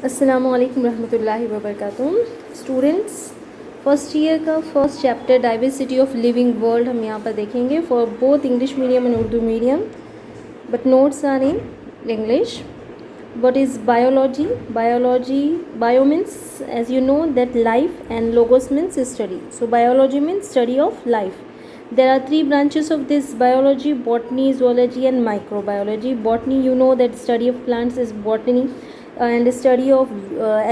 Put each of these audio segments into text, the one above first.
अस्सलामु अलैकुम रहमतुल्लाहि व बरकातुहू। स्टूडेंट्स, फर्स्ट ईयर का first chapter diversity of living world हम यहाँ पर देखेंगे for both English medium and Urdu medium, but notes are in English. What is biology? Bio means, as you know, that life, and logos means study. So biology means study of life. There are three branches of this biology: botany, zoology and microbiology. Botany, you know that study of plants is botany, and study of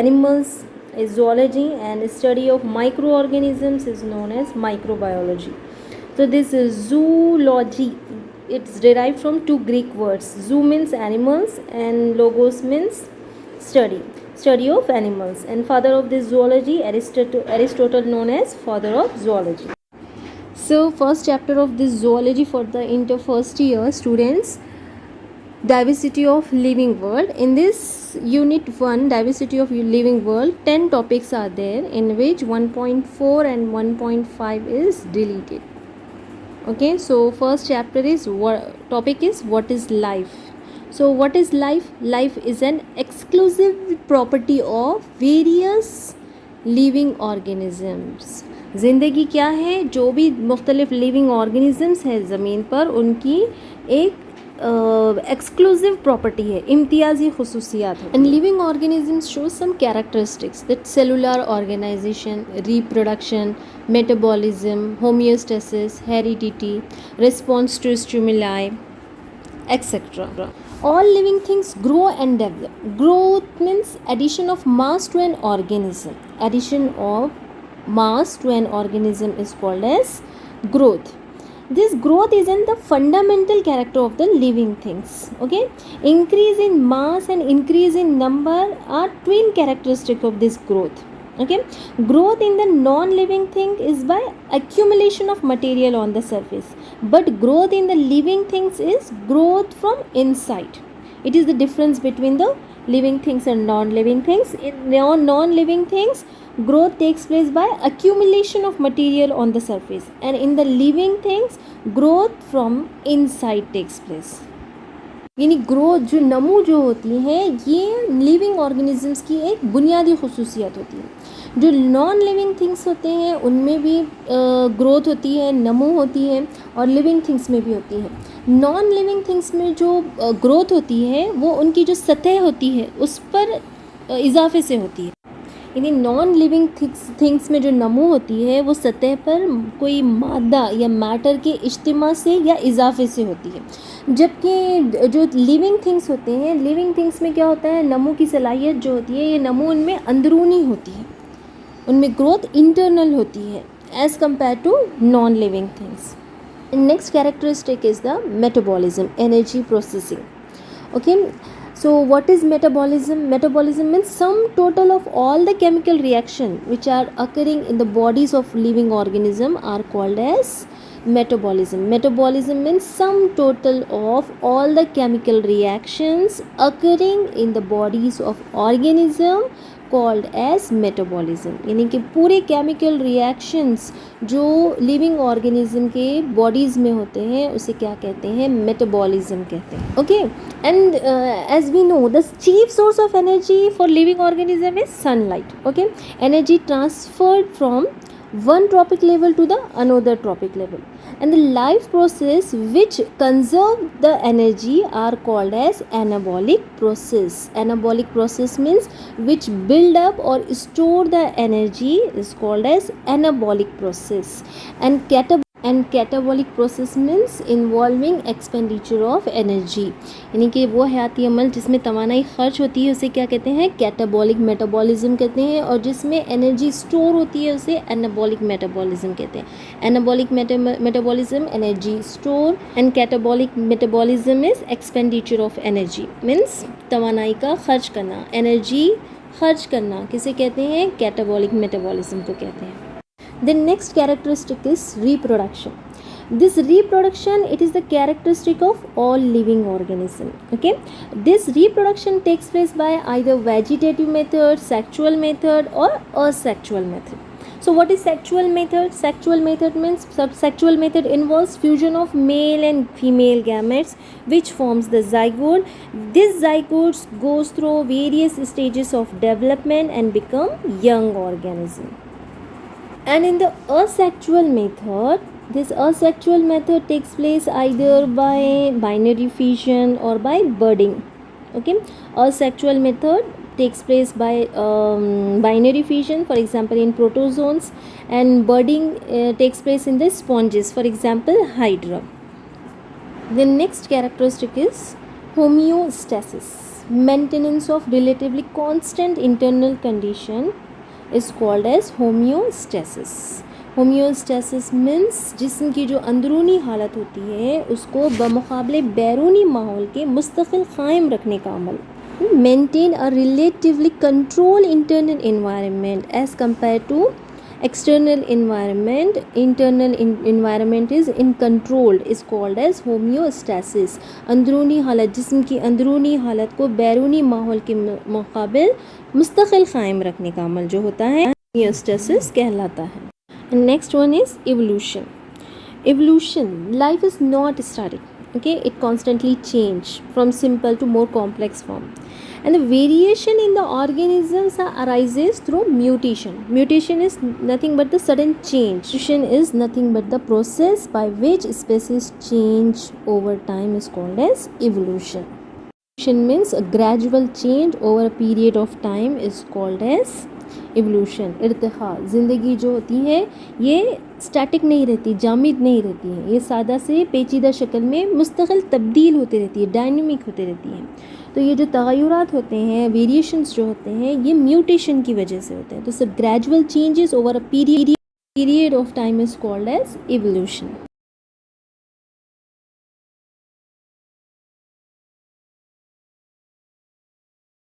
animals is zoology, and study of microorganisms is known as microbiology. So this is zoology. It's derived from two Greek words. Zoo means animals and logos means study of animals, and father of this zoology, Aristotle known as father of zoology. So first chapter of this zoology for the inter first year students, diversity of living world. In this unit 1, diversity of living world, 10 topics are there, in which 1.4 and 1.5 is deleted. Okay, so first chapter is topic is what is life. So what is life? Life is an exclusive property of various living organisms. ज़िंदगी क्या है? जो भी मुख्तलिफ living organisms है ज़मीन पर, उनकी एक एक्सक्लूसिव प्रॉपर्टी है, इम्तियाजी खसूसियात है. And living organisms show some characteristics that cellular organization, reproduction, metabolism, homeostasis, heredity, response to stimuli, etc. All living things grow and develop. Growth means addition of mass to an organism. Addition of mass to an organism is called as growth. This growth is in the fundamental character of the living things. Okay, increase in mass and increase in number are twin characteristics of this growth. Okay, growth in the non-living thing is by accumulation of material on the surface, but growth in the living things is growth from inside. It is the difference between the living things and non-living things. In non-living things, growth takes place by accumulation of material on the surface, and in the living things, growth from inside takes place. यानी growth जो नमू जो होती है, ये living organisms की एक बुनियादी खसूसियत होती है. जो नॉन लिविंग थिंग्स होते हैं उनमें भी ग्रोथ होती है, नमू होती है, और लिविंग थिंग्स में भी होती है. नॉन लिविंग थिंग्स में जो ग्रोथ होती है वो उनकी जो सतह होती है उस पर इजाफे से होती है. यानी नॉन लिविंग थिंग्स में जो नमू होती है वो सतह पर कोई मादा या मैटर के इज्तिमा से या इजाफे से होती है, जबकि जो लिविंग थिंग्स होते हैं, लिविंग थिंग्स में क्या होता है, नमू की सलाहियत जो होती है, ये नमू उनमें अंदरूनी होती है, उनमें ग्रोथ इंटरनल होती है as compare to non living things. Next characteristic is the metabolism, energy processing. Okay, so what is metabolism? Metabolism means sum total of all the chemical reaction which are occurring in the bodies of living organism are called as metabolism. Metabolism means sum total of all the chemical reactions occurring in the bodies of organism called as metabolism. यानी कि पूरे chemical reactions जो living organism के bodies में होते हैं उसे क्या कहते हैं? Metabolism कहते हैं. Okay, and as we know, the chief source of energy for living organism is sunlight. Okay, energy transferred from one tropic level to the another tropic level, and the life process which conserve the energy are called as anabolic process. Anabolic process means which build up or store the energy is called as anabolic process, and catabolic process means involving expenditure of energy. यानी कि वो हयाती अमल जिसमें तवानाई खर्च होती है उसे क्या कहते हैं? कैटाबॉलिक मेटाबॉलिज्म कहते हैं, और जिसमें एनर्जी स्टोर होती है उसे एनाबॉलिक मेटाबॉलिज्म कहते हैं. Anabolic metabolism energy store, and catabolic metabolism is expenditure of energy, means तवानाई का खर्च करना, एनर्जी खर्च करना, किसे कहते हैं? कैटाबॉलिक मेटाबॉलिज्म को कहते हैं. The next characteristic is reproduction. This reproduction, it is the characteristic of all living organism. Okay, this reproduction takes place by either vegetative method, sexual method, or asexual method. So what is sexual method? Sexual method means sexual method involves fusion of male and female gametes which forms the zygote. This zygote goes through various stages of development and become young organism. And in the asexual method, this asexual method takes place either by binary fission or by budding. Okay, asexual method takes place by binary fission, for example in protozoans, and budding takes place in the sponges, for example hydra. The next characteristic is homeostasis, maintenance of relatively constant internal condition is called as homeostasis. Homeostasis means जिस्म की जो अंदरूनी हालत होती है उसको बमुकाबले बैरूनी माहौल के मुस्तकिल क़ायम रखने का अमल. Maintain a relatively control internal environment as compare to external environment. Internal environment is in controlled is called as homeostasis. अंदरूनी हालत, जिस्म की अंदरूनी हालत को बैरूनी माहौल के मुकाबिल मुस्तकिल क़ायम रखने का अमल जो होता है homeostasis कहलाता है. Next one is evolution. Evolution, life is not static. Okay, it constantly change from simple to more complex form, and the variation in the organisms arises through mutation. Mutation is nothing but the sudden change. Evolution is nothing but the process by which species change over time is called as evolution. Evolution means a gradual change over a period of time is called as evolution. इर्तिखा, ज़िंदगी जो होती है ये static नहीं रहती, जामिद नहीं रहती है, ये सादा से पेचीदा शक्ल में मुस्तकिल तब्दील होती रहती है, डायनेमिक होती रहती है. तो ये जो तग़य्युरात होते हैं, वेरिएशंस जो होते हैं, ये म्यूटेशन की वजह से होते हैं. तो सब gradual changes over a period of time is called as evolution.